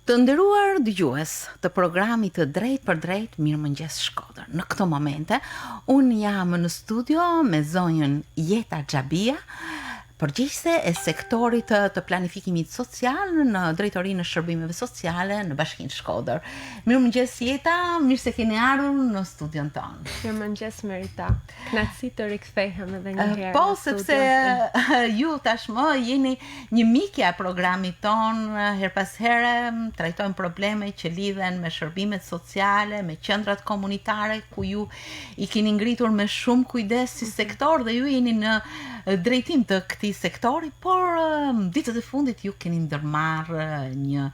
Të nderuar dëgjues të programit të Drejt për Drejt Mirëmëngjes Shkodër. Në këto momente, unë jam në studio me zonjën Jeta Xhabia, përgjegjëse e sektorit të planifikimit social në Drejtorinë e Shërbimeve Sociale në Bashkinë Shkodër. Mirëmëngjes Jeta, mirë se keni ardhur në studion tonë. Mirëmëngjes Merita. Kënaqësi të rikthehem edhe një herë. Po, sepse ju tashmë jeni një mikje e programit tonë, her pas here trajtojmë probleme që lidhen me shërbimet sociale, me qendrat komunitare ku ju i keni ngritur me shumë kujdes si sektor dhe ju jeni në drejtim të këtij sektori, por ditët e fundit ju keni ndërmarrë një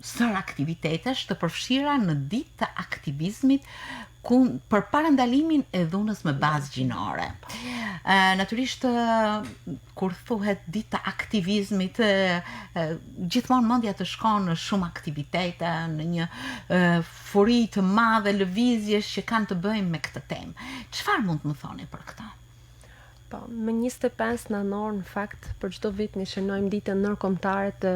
sër aktivitetesh të përfshira në ditë të aktivizmit për parandalimin e dhunës me bazë gjinore. Natyrisht, kur thuhet ditë të aktivizmit, gjithmonë mendja të shkon në shumë aktivitete, në një furi të madhe lëvizjesh që kanë të bëjnë me këtë temë. Çfarë mund të më thoni për këtë? Po, me 25 nënor në fakt për çdo vit ne shënojmë ditën ndërkombëtare të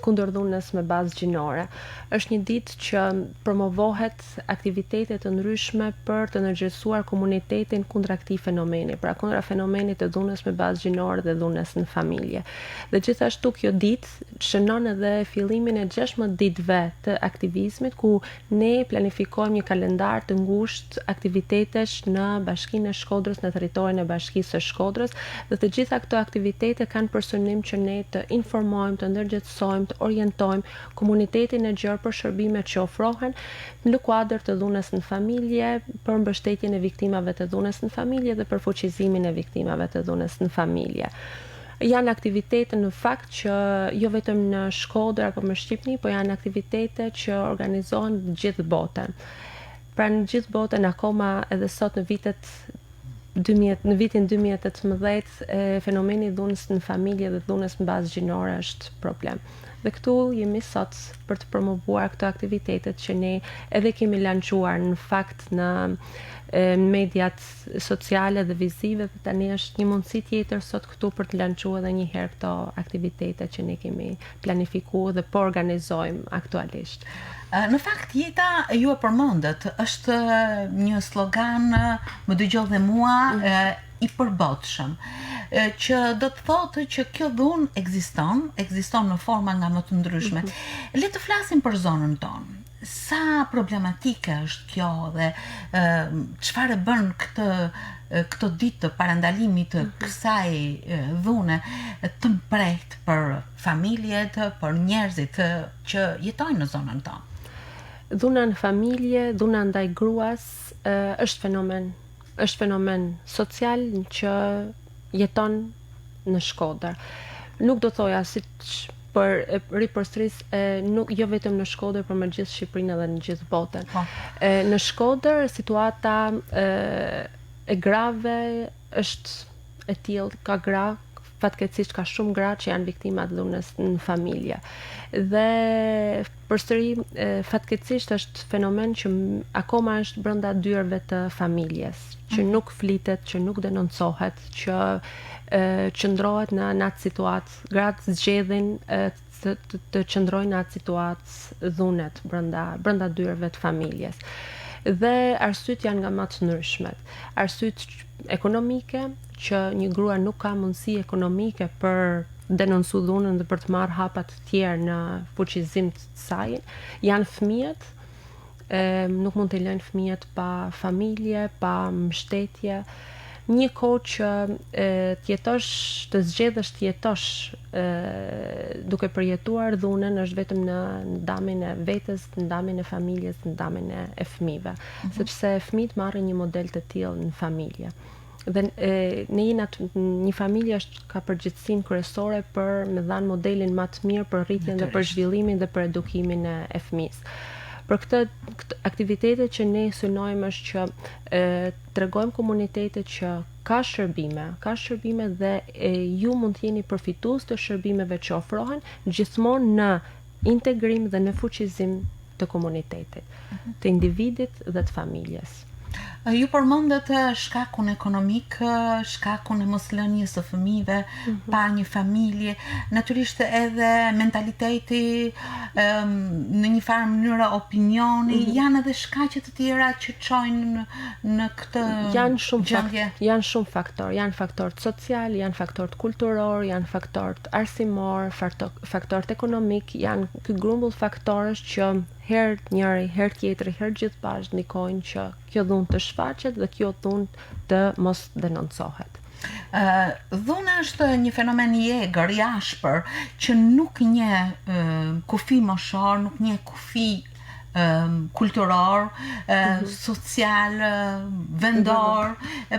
kundër dhunës me bazë gjinore. Është një ditë që promovohet aktivitete të ndryshme për të ndërgjegjësuar komunitetin kundër këtij fenomeni, pra kundra fenomenit të dhunës me bazë gjinore dhe dhunës në familje. Dhe gjithashtu kjo ditë shënon edhe fillimin e 16 ditëve të aktivizmit ku ne planifikojmë një kalendar të ngushtë aktivitetesh në Bashkinë e Shkodrës, në territorin e Bashkisë së Shkodrës, dhe të gjitha këto aktivitete kanë për synim që ne të informojmë, të ndërgjegjësojmë, të orientojmë komunitetin e gjerë për shërbimet që ofrohen në kuadër të dhunës në familje, për mbështetjen e viktimave të dhunës në familje dhe për fuqizimin e viktimave të dhunës në familje. Janë aktivitete në fakt që jo vetëm në Shkodër apo në Shqipëri, po janë aktivitete që organizohen në gjithë botën. Pra në gjithë botën akoma edhe sot në vitin 2018 fenomeni i dhunës në familje dhe dhunës në bazë gjinore është problem. Dhe këtu jemi sot për të promovuar këto aktivitetet që ne edhe kemi lançuar në fakt në mediat sociale dhe vizive, dhe tani është një mundësi tjetër sot këtu për të lançuar edhe një herë këto aktivitete që ne kemi planifikuar dhe po organizojmë aktualisht. Në fakt, Jeta ju e përmendët, është një slogan, më dëgjoi dhe mua, i përbotshëm, që do të thotë që kjo dhunë ekziston në forma nga më të ndryshme. Le të flasim për zonën tonë. Sa problematike është kjo dhe çfarë bën këtë ditë të parandalimit të kësaj dhune të mprehtë për familjet, për njerëzit që jetojnë në zonën tonë? Dhuna në familje, dhuna ndaj gruas është fenomen social që jeton në Shkodër. Nuk do thoja siç për ripërsëris nuk jo vetëm në Shkodër, por në gjithë Shqipërinë edhe në gjithë botën. Në Shkodër situata e grave është e tillë, ka gra fatkeqësisht ka shumë gra që janë viktima të dhunës në familje. Dhe përsëri fatkeqësisht është fenomen që akoma është brenda dyerve të familjes, që nuk flitet, që nuk denoncohet, që qëndrohet në atë situatë, gratë zgjedhin të qëndrojnë në atë situatë dhunet brenda dyerve të familjes. Dhe arsyet janë nga më të ndryshmet. Arsyet ekonomike, që një grua nuk ka mundësi ekonomike për denoncu dhunën dhe për të marrë hapa të tjerë në fuqizim të saj. Janë fëmijët, nuk mund të lënë fëmijët pa familje, pa mbështetje. Një kohë që të zgjedhësh të jetosh duke përjetuar dhunën është vetëm në ndamin e vetes, në ndamin e familjes, në ndamin e fëmijëve, sepse fëmijët marrin një model të tillë në familje. Dhe një familje ka përgjegjësinë kryesore për me dhanë modelin më të mirë për rritjen dhe për zhvillimin dhe për edukimin e fëmijës. Për këtë aktivitetet që ne synojmë është që tregojmë komunitetet që ka shërbime dhe ju mund të jeni përfitues të shërbimeve që ofrohen, gjithmonë në integrim dhe në fuqizim të komunitetit, të individit dhe të familjes. Ju përmendët shkakun ekonomik, shkakun e moslënies së fëmijëve, pa një familje, natyrisht edhe mentaliteti, në një farë mënyrë opinioni, janë edhe shkaqe të tjera që çojnë në këtë gjendje. Janë shumë faktorë, janë faktorët social, janë faktorët kulturor, janë faktorët arsimor, faktorët ekonomik, janë ky grumbull faktorësh që herë njëri, herë tjetri, herë gjithë bashkë ndikojnë që kjo dhunë të shfaqet dhe kjo dhunë të mos denoncohet. Dhuna është një fenomen i egër, i ashpër, që nuk njeh kufi moshor, nuk njeh kufi kulturor, social, vendor,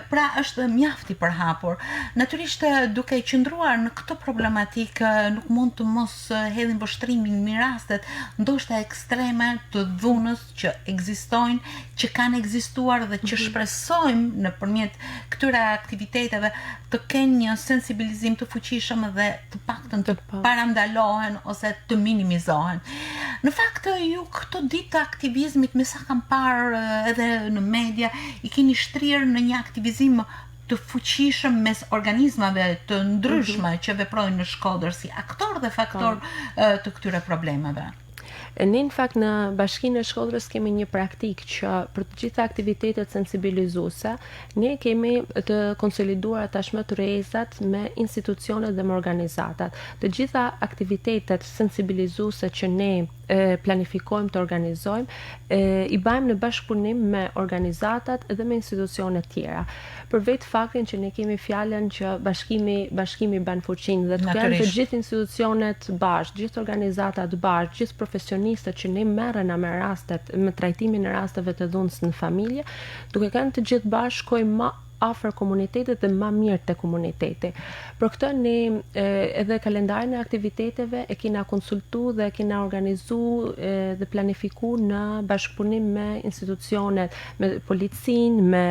pra është mjaft i përhapur. Natyrisht duke qëndruar në këtë problematikë nuk mund të mos hedhim vështrimin në rastet ndoshta ekstreme të dhunës që ekzistojnë, që kanë ekzistuar dhe që shpresojmë nëpërmjet këtyre aktiviteteve të kenë një sensibilizim të fuqishëm dhe të paktën të parandalohen ose të minimizohen. Në fakt ju këto ditë të aktivizmit, me sa kam parë edhe në media, i keni shtrirë në një aktivizim të fuqishëm mes organizmave të ndryshme që veprojnë në Shkodër si aktor dhe faktor të këtyre problemeve. Ne në fakt në Bashkinë e Shkodrës kemi një praktikë që për të gjitha aktivitetet sensibilizuese, ne kemi të konsoliduar tashmë të rrezat me institucionet dhe me organizatat. Të gjitha aktivitetet sensibilizuese që ne planifikojmë të organizojmë, i bëjmë në bashkëpunim me organizatat dhe me institucionet tjera. Për vetë faktin që ne kemi fjalën që bashkimi bën fuqinë dhe të kenë të gjithë institucionet bashkë, gjithë organizatat bashkë, gjithë profesionistët që ne merren me rastet, me trajtimin e rasteve të dhunës në familje, duke kanë të gjithë bashkë shkojmë më afër komunitetit dhe më mirë te komuniteti. Për këtë ne edhe kalendarin e aktiviteteve e kena konsultu dhe kena organizu dhe planifiku në bashkëpunim me institucionet, me policinë, me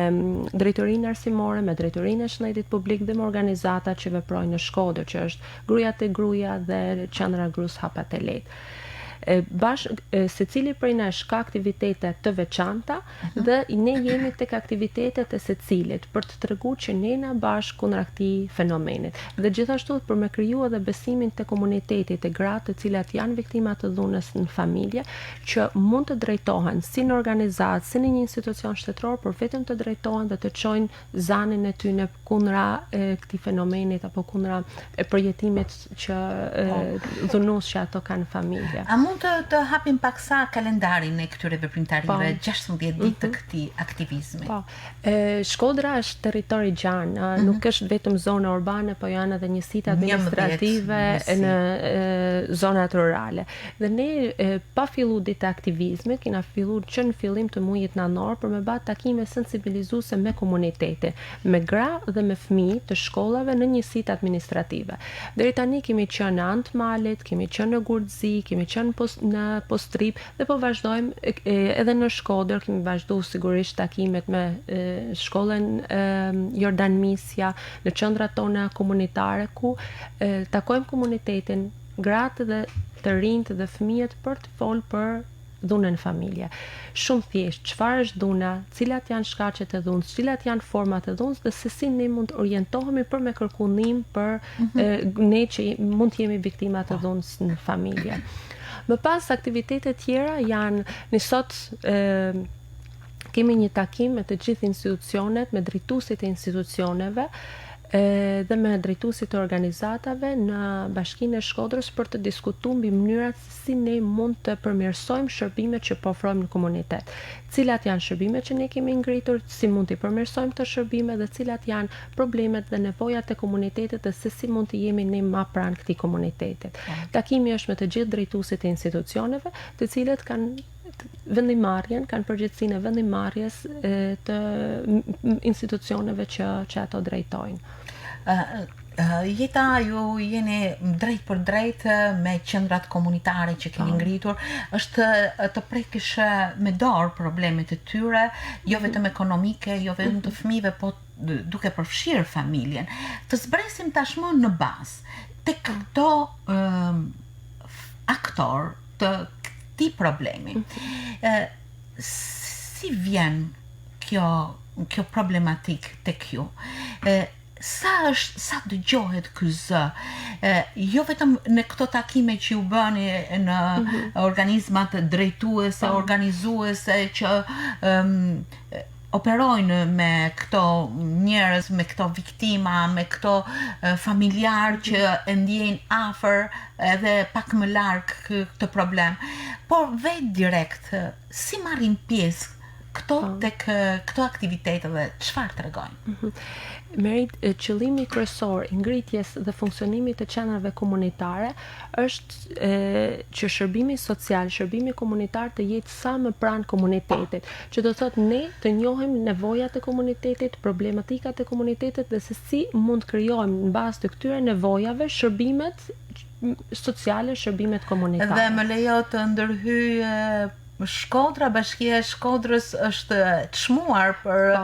drejtorinë arsimore, me drejtorinë e shëndetit publik dhe me organizata që veprojnë në Shkodër, që është Gruaja te Gruaja dhe Qendra Grus Hapat e Lehtë. Secili prej nesh ka aktivitete të veçanta dhe ne jemi tek aktivitetet e secilit për të treguar që ne na bashkë kundër këtij fenomenit. Dhe gjithashtu për me kriju edhe besimin te komuniteti, te gratë të cilat janë viktima të dhunës në familje, që mund të drejtohen si në organizatë, si në një institucion shtetëror, por vetëm të drejtohen dhe të çojnë zanin e tyre kundra këtij fenomenit apo kundra përjetimit që dhunues që ato kanë në familje. Mund të hapim paksa kalendarin e këtyre veprimtarive 16 ditë të këtij aktivizmi. Shkodra është territori gjanë, nuk është vetëm zona urbane, po janë edhe njësitë administrative në zonat rurale. Dhe ne pa fillu ditë aktivizmi, kena fillu që në fillim të muajit nënor për me bërë takime sensibilizuese me komunitete, me gra dhe me fëmijë të shkollave në njësitë administrative. Deri tani kemi qenë në Antmalit, kemi qenë në Gurdzi, kemi qenë në Postrip dhe po vazhdojmë edhe në Shkodër, kemi vazhduar sigurisht takimet me shkollën Jordan Misja, në qendrat tona komunitare ku takojmë komunitetin, gratë dhe të rinjt dhe fëmijët për të folur për dhunën në familje. Shumë thjesht, çfarë është dhuna, cilat janë shkaqet e dhunës, cilat janë format e dhunës dhe se si ne mund të orientohemi për me kërku ndihmë për ne që mund të jemi viktima të dhunës në familje. Më pas aktivitetet tjera janë në sot kemi një takim me të gjithë institucionet, me drejtuesit e institucioneve dhe me drejtuesit e organizatave në Bashkinë e Shkodrës për të diskutuar mbi mënyrat se si ne mund të përmirësojmë shërbimet që po ofrojmë në komunitet. Cilat janë shërbimet që ne kemi ngritur, si mund të përmirësojmë këto shërbime dhe cilat janë problemet dhe nevojat e komunitetit dhe se si mund të jemi ne më pranë këtij komunitetit. Takimi është me të gjithë drejtuesit e institucioneve, të cilët kanë vendimarrjen, kanë përgjegjësinë e vendimarrjes të institucioneve që ato drejtojnë. Jeta ju jeni drejt për drejt me qendrat komunitare që keni ngritur, është të prekësh me dorë problemet e tyre, jo vetëm ekonomike, jo vetëm të fëmijëve, po duke përfshirë familjen. Të zbresim tashmë në bazë tek këto aktor të këtij problemi. Si vjen kjo problematik tek ju? Sa dëgjohet ky zë, jo vetëm në këto takime që ju bëni në organizmat drejtuese, organizuese që operojnë me këto njerëz, me këto viktima, me këto familjar që e ndjejnë afër edhe pak më larg këtë problem. Por vetë direkt, si marrin pjesë tek këto aktivitete dhe çfarë tregojnë? Merit, qëllimi kryesor i ngritjes dhe funksionimit të qendrave komunitare është që shërbimi social, shërbimi komunitar të jetë sa më pranë komunitetit, që do thotë ne të njohim nevojat e komunitetit, problematikat e komunitetit dhe se si mund të krijojmë në bazë të këtyre nevojave shërbimet sociale, shërbimet komunitare. Dhe më lejo të ndërhyj Shkodra, Bashkia e Shkodrës është çmuar për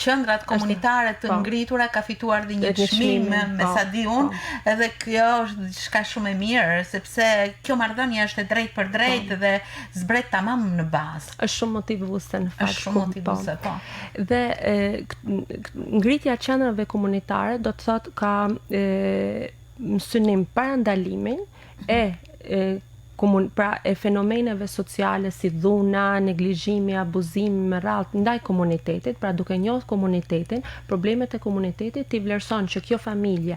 qendrat komunitare të ngritura, ka fituar dhe një çmim me sa di unë, edhe kjo është diçka shumë e mirë, sepse kjo marrëdhënie është e drejtë për drejtë dhe zbret tamam në bazë. Është shumë motivuese në fakt. Është shumë motivuese, po. Dhe ngritja e qendrave komunitare do të thotë ka synim parandalimin pra e fenomeneve sociale si dhuna, neglizhimi, abuzimi me radhë ndaj komunitetit, pra duke njohur komunitetin, problemet e komunitetit t'i vlerëson që kjo familje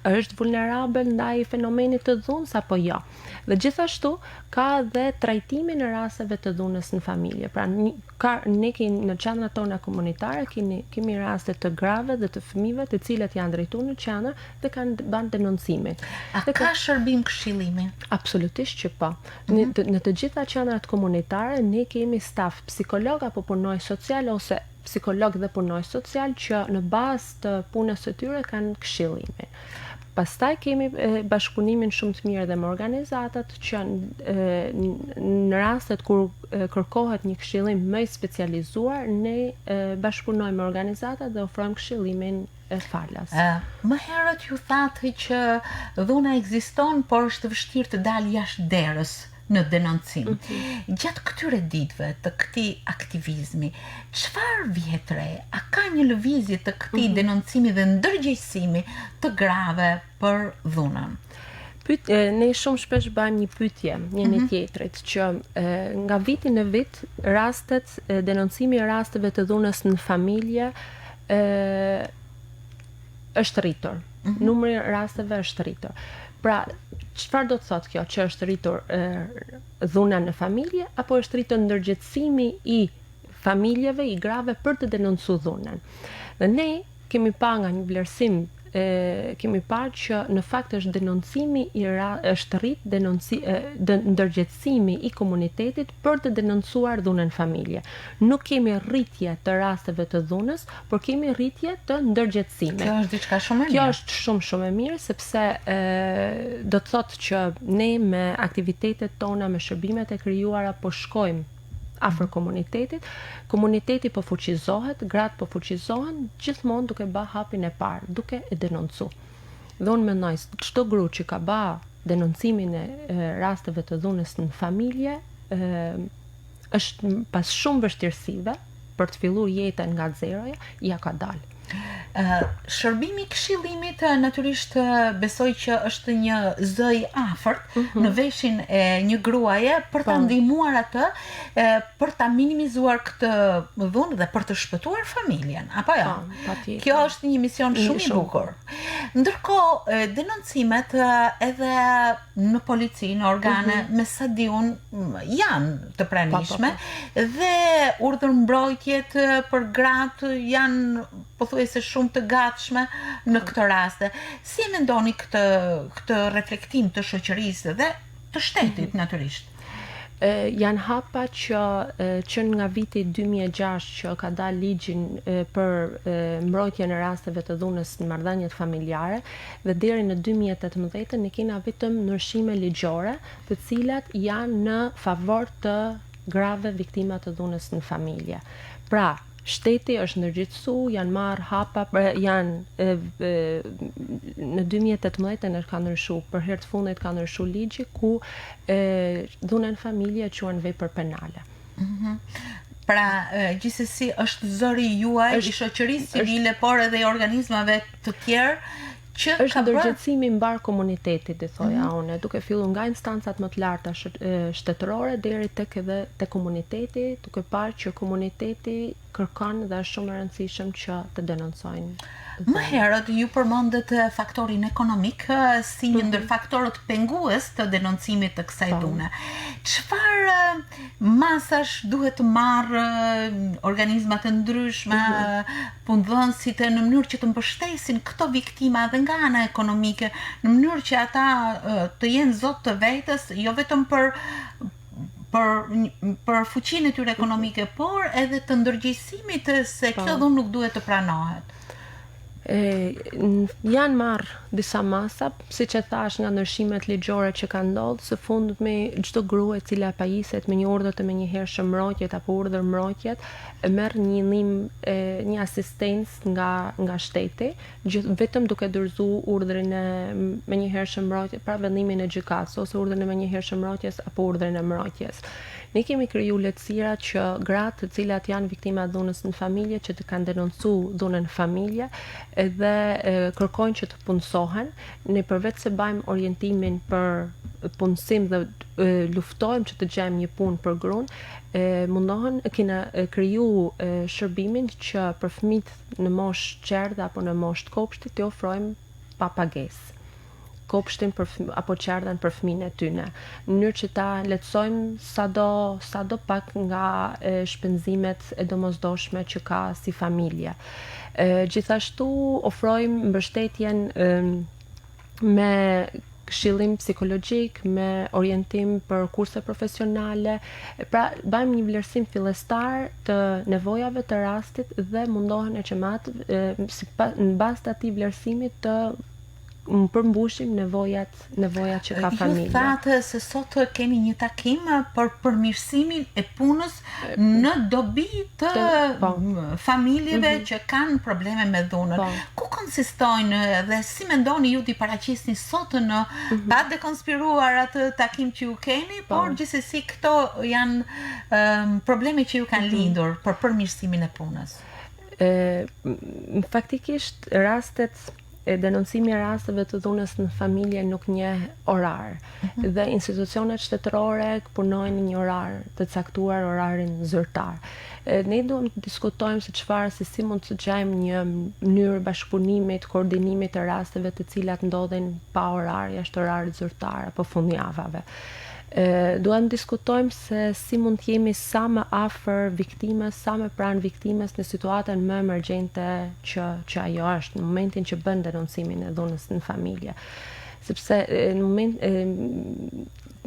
është vulnerabel ndaj fenomenit të dhunës apo jo. Dhe gjithashtu ka dhe trajtimin e rasteve të dhunës në familje. Pra ne në qendrat tona komunitare kemi raste të grave dhe të fëmijëve të cilët janë drejtuar në qendër dhe kanë bën denoncimin. A ka shërbim këshillimi? Absolutisht që po. Në të gjitha qendrat komunitare ne kemi staf psikolog apo punonjës social ose psikolog dhe punonjës social që në bazë të punës së tyre kanë këshillimin. Pastaj kemi bashkëpunimin shumë të mirë dhe me organizatat që në rastet kur kërkohet një këshillim më i specializuar, ne bashkëpunojmë me organizatat dhe ofrojmë këshillimin e falas. Më herët ju thatë që dhuna ekziston, por është vështirë të dalë jashtë derës në denoncim. Gjatë këtyre ditëve të këtij aktivizmi, çfarë vjet re? A ka një lëvizje të këtij denoncimi dhe ndërgjegjësimi të grave për dhunën? Ne shumë shpesh bëjmë një pyetje njëri tjetrit që nga viti në vit rastet denoncimi i rasteve të dhunës në familje është rritur. Numri i rasteve është rritur. Pra, çfarë do të thotë kjo? Që është rritur dhuna në familje apo është rritur ndërgjegjësimi i familjeve, i grave për të denoncuar dhunën? Dhe ne kemi pa nga një vlerësim kemi parë që në fakt është denoncimi është rrit ndërgjegjësimi i komunitetit për të denoncuar dhunën familje. Nuk kemi rritje të rasteve të dhunës, por kemi rritje të ndërgjegjësimit. Kjo është diçka shumë e mirë. Kjo është shumë e mirë sepse do të thotë që ne me aktivitetet tona, me shërbimet e krijuara po shkojmë afër komunitetit, komuniteti po fuqizohet, gratë po fuqizohen, gjithmonë duke bë hapin e parë, duke e denoncuar. Dhe unë mendoj çdo gru që ka bë denoncimin e rasteve të dhunës në familje, është pas shumë vështirësive për të filluar jetën nga zeroja, ja ka dalë. Shërbimi i këshillimit natyrisht besoj që është një zë i afërt në veshin e një gruaje për ta ndihmuar atë për ta minimizuar këtë dhunë dhe për të shpëtuar familjen, apo jo? Kjo është një mision shumë i bukur. Ndërkohë denoncimet edhe në polici, në organe, me sa di unë janë të pranishme dhe urdhërmbrojtjet për gratë janë pothuajse shumë të gatshme në këtë raste. Si e mendoni këtë reflektim të shoqërisë dhe të shtetit natyrisht? Janë hapa që nga viti 2006 që ka dalë ligjin për mbrojtjen e rasteve të dhunës në marrëdhëniet familjare dhe deri në 2018 ne kena vetëm ndryshime ligjore, të cilat janë në favor të grave viktima të dhunës në familje. Pra, shteti është ndërgjegjësuar, janë marrë hapa, janë në 2018 ka ndryshuar, për herë të fundit ka ndryshuar ligji ku dhuna në familje quhen vepër penale. Pra, gjithsesi është zëri juaj i shoqërisë civile, por edhe i organizmave të tjerë që është ndërgjegjësimi mbar komunitetit, i thoja unë, duke filluar nga instancat më të larta shtetërore deri tek edhe te komuniteti, duke parë që komuniteti kërkon dhe është shumë e rëndësishëm që të denoncojnë. Më herët ju përmendët faktorin ekonomik si një ndër faktorët pengues të denoncimit të kësaj dhune. Çfarë masash duhet të marrë organizmat të ndryshme, punëdhënësit në mënyrë që të mbështesin këto viktima dhe nga ana ekonomike, në mënyrë që ata të jenë zot të vetës, jo vetëm për fuqinë e tyre ekonomike, por edhe të ndërgjegjësimit se kjo dhunë nuk duhet të pranohet. Janë marrë disa masa, si që thash nga ndryshimet ligjore që kanë ndodhur, së fundmi çdo grua e cila pajiset me një urdhër të menjëhershëm mbrojtjet apo urdhër mbrojtjet, merr një ndihmë, një asistencë nga shteti, vetëm duke dorëzuar urdhrin e menjëhershëm mbrojtjes, pra vendimin e gjykatës ose urdhrin e menjëhershëm mbrojtjes apo urdhrin e mbrojtjes. Ne kemi kriju lehtësira që gratë të cilat janë viktima dhunës në familje, që të kanë denoncuar dhunën në familje dhe kërkojnë që të punësohen, ne përveç se bajmë orientimin për punësim dhe luftojmë që të gjejmë një punë për gruan, mundohen kena kriju shërbimin që për fëmijët në moshë qerdhe apo në moshë të kopshtit t'i ofrojmë pa pagesë kopshtin apo qerdhen për fëmijën e tyre, në mënyrë që ta lehtësojmë sado pak nga shpenzimet e domosdoshme që ka si familje. Gjithashtu ofrojmë mbështetjen me këshillim psikologjik, me orientim për kurse profesionale, pra bëjmë një vlerësim fillestar të nevojave të rastit dhe mundohen që në bazë të atij vlerësimit të përmbushim nevojat që ka familja. Ju thatë se sot keni një takim për përmirësimin e punës në dobi të familjeve që kanë probleme me dhunën. Ku konsistojnë dhe si mendoni ju t'i paraqisni sot në pa dekonspiruar atë takim që ju keni, por gjithsesi këto janë probleme që ju kanë lindur për përmirësimin e punës? Faktikisht denoncimi i rasteve të dhunës në familje nuk njeh orar dhe institucionet shtetërore punojnë një orar të caktuar, orarin zyrtar. Ne duhem të diskutojmë se si mund të gjejmë një mënyrë bashkëpunimi, koordinimit të rasteve të cilat ndodhin pa orar, jashtë orarit zyrtar apo fundjavave. Duam të diskutojmë se si mund të jemi sa më afër viktimës, sa më pranë viktimës në situatën më emergjente që ajo është në momentin që bën denoncimin e dhunës në familje. Sepse në moment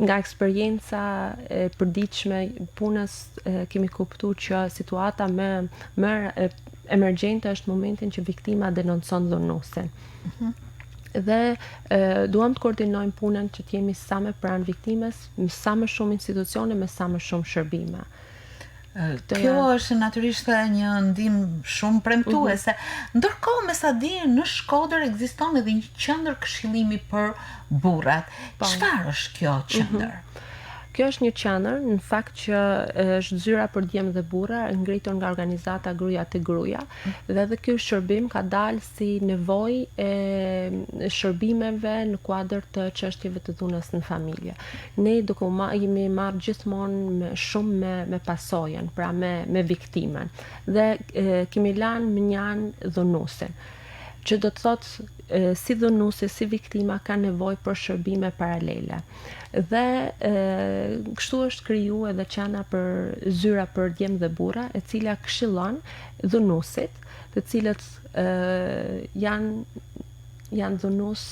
nga eksperjenca e përditshme punës kemi kuptuar që situata më emergjente është momentin që viktima denoncon dhunuesin. Dhe duam të koordinojmë punën që të jemi sa më pranë viktimës, me sa më shumë institucione, me sa më shumë shërbime. Kjo është natyrisht një ndihmë shumë premtuese. Ndërkohë, me sa di, në Shkodër ekziston edhe një qendër këshillimi për burrat. Çfarë është kjo qendër? Kjo është një qendër, në fakt që është zyra për djemë dhe burra, ngritur nga organizata Gruaja te Gruaja, dhe edhe ky shërbim ka dalë si nevojë e shërbimeve në kuadër të çështjeve të dhunës në familje. Ne jemi marrë gjithmonë shumë me pasojën, pra me viktimen, dhe kemi lanë mënjan dhunuesin, që do të thotë si dhunuesi, si viktima ka nevojë për shërbime paralele. Dhe kështu është kriju edhe qendra për zyra për djemë dhe burra, e cila këshillon dhunuesit, të cilët janë dhunues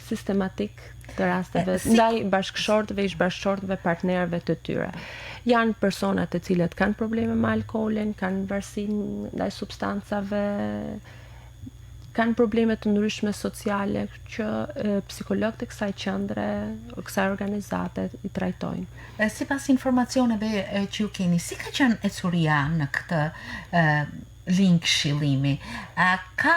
sistematik të rasteve ndaj bashkëshortëve, ish-bashkëshortëve, partnerëve të tyre. Janë persona të cilët kanë probleme me alkoolin, kanë varësinë ndaj substancave, kanë probleme të ndryshme sociale që psikologët e kësaj qendre, kësaj organizate i trajtojnë. Sipas informacioneve që ju keni, si ka qenë ecuria në këtë linjë këshillimi? Ka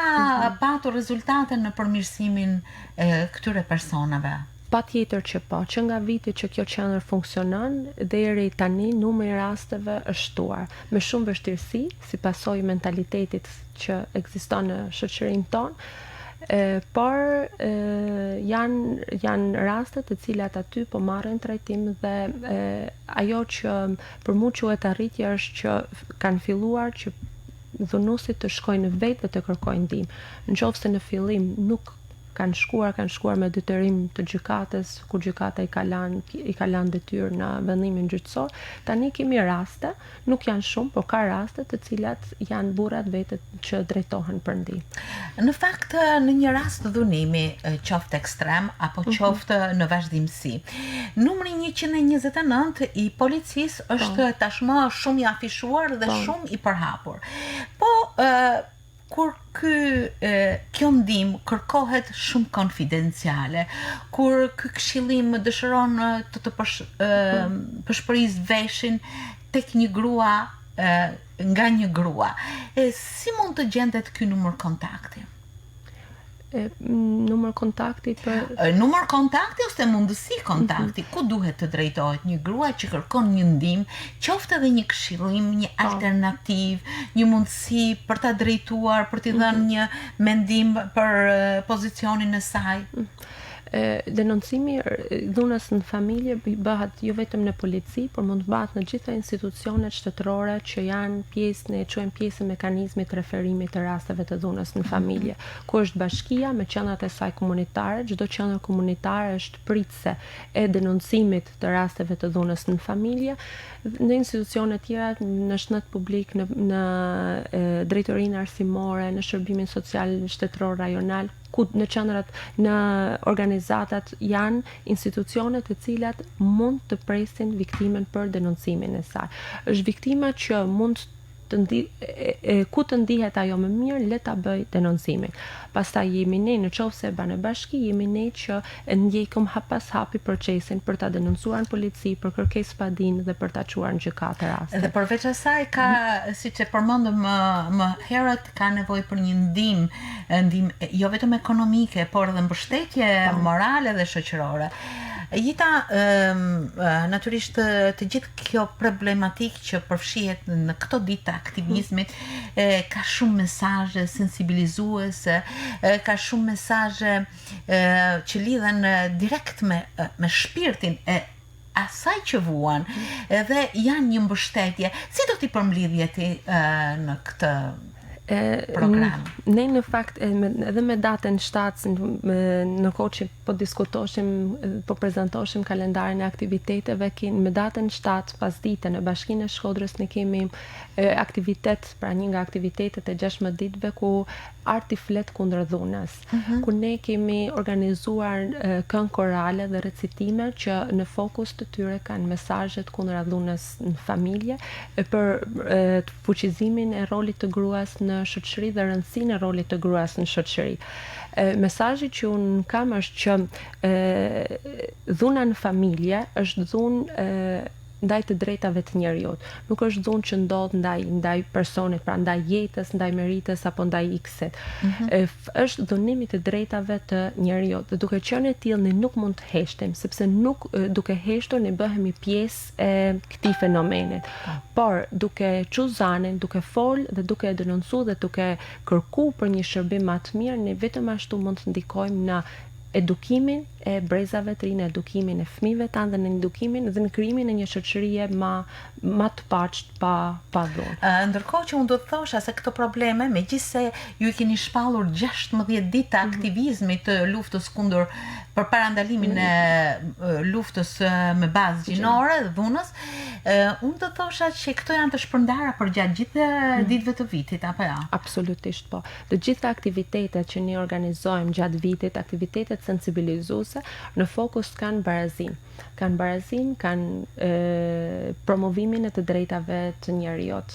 patur rezultate në përmirësimin e këtyre personave? Patjetër që po, që nga viti që kjo qendër funksionon deri tani numri i rasteve është shtuar me shumë vështirësi si pasojë mentalitetit që ekziston në shoqërinë tonë, por janë raste të cilat aty po marrin trajtim dhe ajo që për mua quhet arritje është që kanë filluar që dhunuesit të shkojnë vetë dhe të kërkojnë ndihmë. Nëse në fillim nuk kanë shkuar me detyrim të gjykatës, kur gjykata i ka lanë detyrë në vendimin gjyqësor. Tani kemi raste, nuk janë shumë, por ka raste të cilat janë burrat vetë që drejtohen për ndihmë. Në fakt, në një rast dhunimi, qoftë ekstrem apo qoftë në vazhdimsi, numri 129 i policisë është tashmë shumë i afishuar dhe shumë i përhapur. Po kur kjo ndihmë kërkohet shumë konfidenciale, kur ky këshillim dëshiron të përshpëris veshin tek një grua nga një grua, si mund të gjendet ky numër kontakti? Numër kontakti për numër kontakti ose mundësi kontakti, ku duhet të drejtohet një grua që kërkon një ndihmë, qoftë edhe një këshillim, një alternativë, një mundësi për ta drejtuar, për t'i dhënë një mendim për pozicionin e saj. Denoncimi dhunës në familje bëhet jo vetëm në polici, por mund të bëhet në gjitha institucionet shtetërore që janë pjesë e mekanizmit referimit të rasteve të dhunës në familje. Ku është bashkia me qendrat e saj komunitare, çdo qendër komunitare është pritëse e denoncimit të rasteve të dhunës në familje. Në institucione tjera, në shëndet publik, në drejtorinë arsimore, në shërbimin social shtetëror rajonal, ku në qendrat, në organizatat janë institucione të cilat mund të presin viktimen për denoncimin e saj. Është viktima që mund ku të ndihet ajo më mirë, le ta bëj denoncimin. Pastaj jemi ne, nëse banë bashki, jemi ne që ndjekëm hap pas hapi procesin për ta denoncuar në polici për kërkesë padin dhe për ta çuar në gjykatë rastin. Dhe përveç asaj ka, siç e përmendëm më herët, ka nevojë për një ndihmë jo vetëm ekonomike, por edhe mbështetje morale dhe shoqërore. Jeta, natyrisht të gjithë kjo problematik që përfshihet në këto ditë të aktivizmit, ka shumë mesazhe sensibilizuese, ka shumë mesazhe që lidhen direkt me shpirtin e asaj që vuan, dhe janë një mbështetje. Si do t'i përmbledhje ti në këtë program? Ne në fakt edhe me datën 7, në kohë që po diskutoshim, po prezantoshim kalendarin e aktiviteteve, me datën 7 pasdite në Bashkinë e Shkodrës ne kemi aktivitet, pra një nga aktivitetet e 16 ditëve ku arti flet kundër dhunës, ku ne kemi organizuar këngë korale dhe recitime që në fokus të tyre kanë mesazhet kundër dhunës në familje, për fuqizimin e rolit të gruas në shoqëri dhe rëndësinë e rolit të gruas në shoqëri. Mesazhi që unë kam është që dhuna në familje është dhunë ndaj të drejtave të njerëzit. Nuk është dhunë që ndodh ndaj personit, pra ndaj jetës, ndaj meritës apo ndaj X-it. Është dhunimi të drejtave të njerëzit. Dhe duke qenë e tillë ne nuk mund të heshtim, sepse nuk duke heshtur ne bëhemi pjesë e këtij fenomenit. Por duke çuzanin, duke fol dhe duke denoncuar dhe duke kërkuar për një shërbim më të mirë, ne vetëm ashtu mund të ndikojmë në edukimin e brezave të rinë, edukimin e fëmijëve tanë dhe në edukimin dhe në krijimin e një shoqërie më të paqët pa dhunë. Ndërkohë që unë do të thosha se këto probleme, megjithse ju i keni shpallur 16 ditë të aktivizmit të luftës kundër për parandalimin e luftës me bazë gjinore dhe dhunës, unë do të thosha që këto janë të shpërndara për gjatë gjithë ditëve të vitit, apo ja? Absolutisht po. Të gjitha aktivitetet që ne organizojmë gjatë vitit, aktivitetet sensibilizuese, në fokus kanë barazim. Kanë promovimin e të drejtave të njerëzit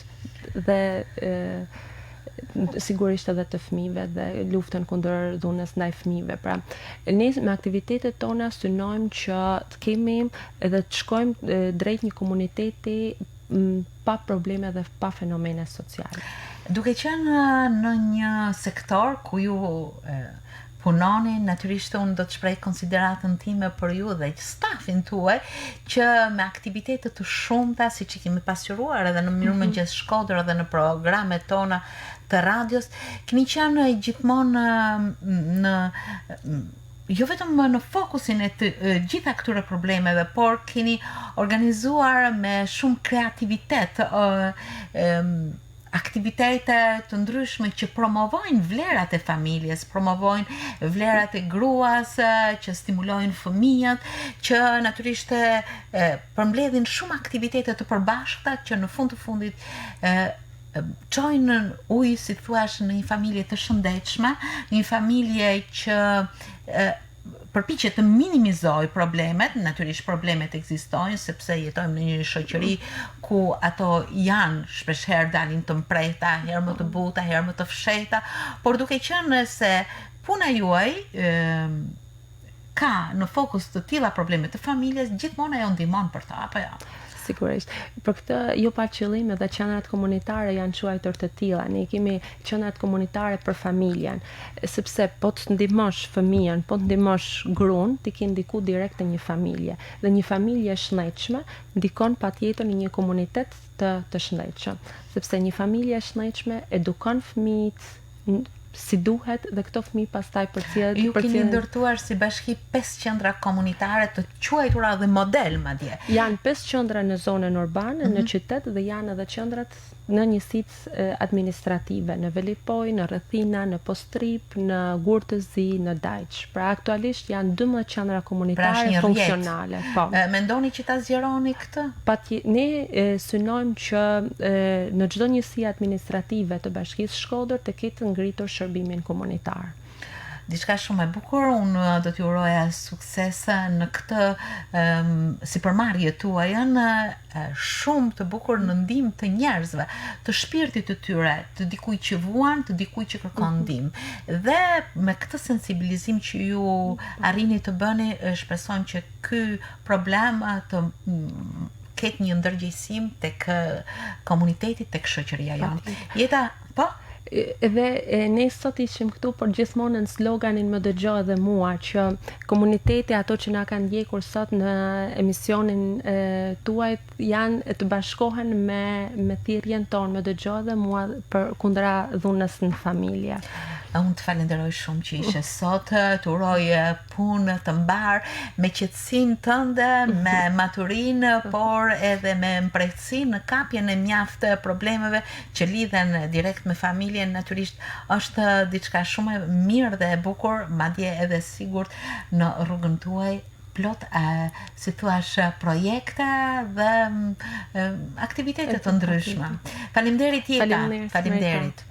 dhe sigurisht edhe të fëmijëve dhe luftën kundër dhunës ndaj fëmijëve. Pra, ne me aktivitetet tona synojmë që të kemi edhe të shkojmë drejt një komuniteti pa probleme dhe pa fenomene sociale. Duke qenë në një sektor ku ju punoni, natyrisht unë do të shprej konsideratën time për ju dhe stafin tuaj që me aktivitetet të shumta, si që kemi pasqyruar edhe në Mirëmëngjes Shkodër edhe në programet tona të radios, keni qenë gjithmonë në jo vetëm në fokusin e të gjitha këtyre problemeve, por keni organizuar me shumë kreativitet aktivitete të ndryshme që promovojnë vlerat e familjes, promovojnë vlerat e gruas, që stimulojnë fëmijët, që natyrisht përmbledhin shumë aktivitete të përbashkëta që në fund të fundit çojnë ujë, si thuash, në një familje të shëndetshme, një familje që përpiqet të minimizoj problemet, natyrisht problemet ekzistojnë sepse jetojmë në një shoqëri ku ato janë shpeshherë dalin të mprehta, herë më të buta, herë më të fshehta, por duke qenë se puna juaj ka në fokus të tilla probleme të familjes, gjithmonë ajo ndihmon për ta, apo jo? Sigurisht. Për këtë jo pa qëllim edhe qendrat komunitare janë quajtur të tilla. Ne kemi qendrat komunitare për familjen, sepse po të ndihmosh fëmijën, po të ndihmosh gruan, ti ke ndiku direkt në një familje. Dhe një familje e shëndetshme ndikon patjetër në një komunitet të shëndetshëm, sepse një familje e shëndetshme edukon fëmijët si duhet dhe këto fëmijë pastaj përcjellen. Ju keni ndërtuar si bashki 5 qendra komunitare të quajtura dhe model madje. Janë 5 qendra në zonën urbane, në qytet dhe janë edhe qendrat në njësitë administrative, në Velipoj, në Rrethina, në Postrip, në Gurtëzi, në Dajç. Pra aktualisht janë 12 qendra komunitare funksionale. Po. Mendoni që ta zgjeroni këtë? Ne synojmë që në çdo njësi administrative të Bashkisë Shkodër të ketë ngritur shërbimin komunitar. Diçka shumë e bukur, unë do t'ju uroja sukses në këtë sipërmarrje tuajën, shumë të bukur në ndihmë të njerëzve, të shpirtit të tyre, të dikujt që vuan, të dikujt që kërkon ndihmë. Dhe me këtë sensibilizim që ju arrini të bëni, shpresojmë që ky problem të ketë një ndërgjegjësim tek komuniteti, tek shoqëria jonë. Jeta, po? Edhe ne sot ishim këtu për gjithmonë në sloganin "Më dëgjoj edhe mua", që komuniteti, ato që na kanë ndjekur sot në emisionin tuaj, janë të bashkohen me thirrjen tonë "Më dëgjoj edhe mua" për kundra dhunës në familje. Unë të falenderoj shumë që ishe sot, të uroj punë të mbar, me qetësinë tënde, me maturinë, por edhe me mprehtësinë në kapjen e mjaft problemeve që lidhen direkt me familjen. Natyrisht është diçka shumë e mirë dhe e bukur, madje edhe sigurt në rrugën tuaj plot, si thuash, projekte dhe aktivitete të ndryshme. Faleminderit Jeta. Faleminderit.